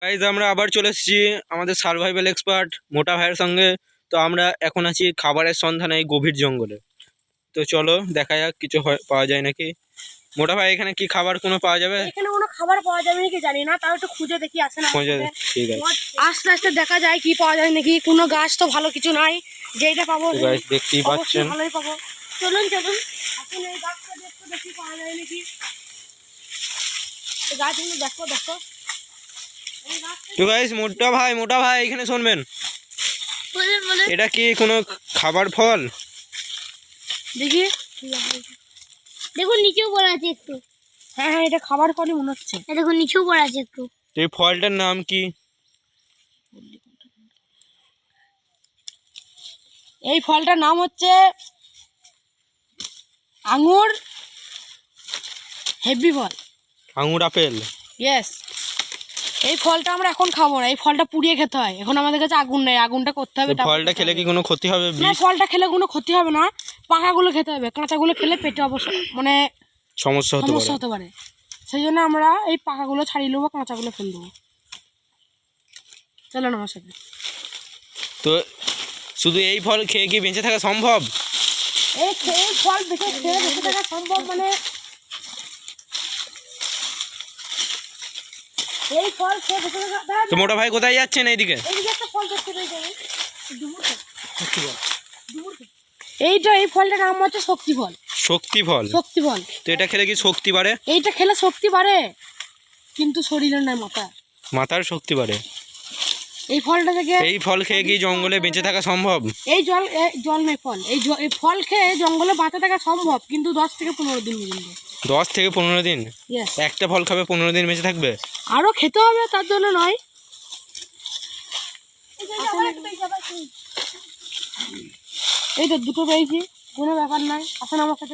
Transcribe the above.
Guys আমরা আবার চলে এসেছি আমাদের সার্ভাইভাল এক্সপার্ট মোটা ভাইয়ের সঙ্গে। তো আমরা এখন আছি খাবারের সন্ধানে এই গভীর জঙ্গলে। তো চলো দেখা যাক কিছু পাওয়া যায় নাকি। মোটা ভাই এখানে কি খাবার কোনো পাওয়া যাবে? এখানে কোনো খাবার পাওয়া যাবে নাকি জানি না, তাও একটু খুঁজে দেখি আসে না। ঠিক আছে, আস্তে আস্তে দেখা যায় কি পাওয়া যায় নাকি। কোনো গাছ তো ভালো কিছু নাই, যেটা পাবো দেখতেই পাচ্ছেন ভালোই পাবো। চলুন চলুন এখন এই গাছটা দেখি পাওয়া যায় নাকি। গাছগুলো দেখো দেখো। তো গাইস মোটা ভাই এখানে শুনবেন, এটা কি কোনো খাবার ফল? দেখি, দেখুন নিচেও পড়ে আছে একটু। হ্যাঁ হ্যাঁ, এটা খাবার ফলই মনে হচ্ছে। দেখুন নিচেও পড়ে আছে একটু। এই ফলটার নাম কি? এই ফলটার নাম হচ্ছে আঙুর হেভি ফল। আঙুর আপেল? ইয়েস। এই ফলটা আমরা এখন খাবো না, এই ফলটা পুড়িয়ে খেতে হয়। এখন আমাদের কাছে আগুন নেই, আগুনটা করতে হবে। ফলটা খেলে কি কোনো ক্ষতি হবে? না, ফলটা খেলে কোনো ক্ষতি হবে না, পাকাগুলো খেতে হবে। কাঁচাগুলো খেলে পেটে অবশ্য মানে সমস্যা হতে পারে। সেই জন্য আমরা এই পাকাগুলো ছাড়িয়ে নেবো, কাঁচাগুলো ফেলে দেবো। চলো আমার সাথে। তো শুধু এই ফল খেয়ে কি বেঁচে থাকা সম্ভব? এই ফল বেঁচে থাকা সম্ভব মানে এই ফল খেয়ে বেঁচে থাকা। তো মোটা ভাই কোথায় যাচ্ছেন? এইদিকে একটা ফল দেখতে পেয়ে যাবে। এইটা এই ফলটার নাম হচ্ছে শক্তি ফল। শক্তি ফল? শক্তি ফল। তো এটা খেলে কি শক্তি বাড়ে? এইটা খেলে শক্তি বাড়ে, কিন্তু শরীরের নয়, মাথার শক্তি বাড়ে। এই ফলটা থেকে এই ফল খেয়ে কি জঙ্গলে বেঁচে থাকা সম্ভব? এই জল নেই ফল, এই ফল খেয়ে জঙ্গলে বাঁচা থাকা সম্ভব, কিন্তু 10 থেকে 15 দিন পর্যন্ত। 10 থেকে 15 দিন? ইয়েস। একটা ফল খাবে 15 দিন বেঁচে থাকবে? আরো খেতে হবে, তার জন্য নয়। এই তো দুটো পেয়েছি, কোনো ব্যাপার নয়। আসলে আমার সাথে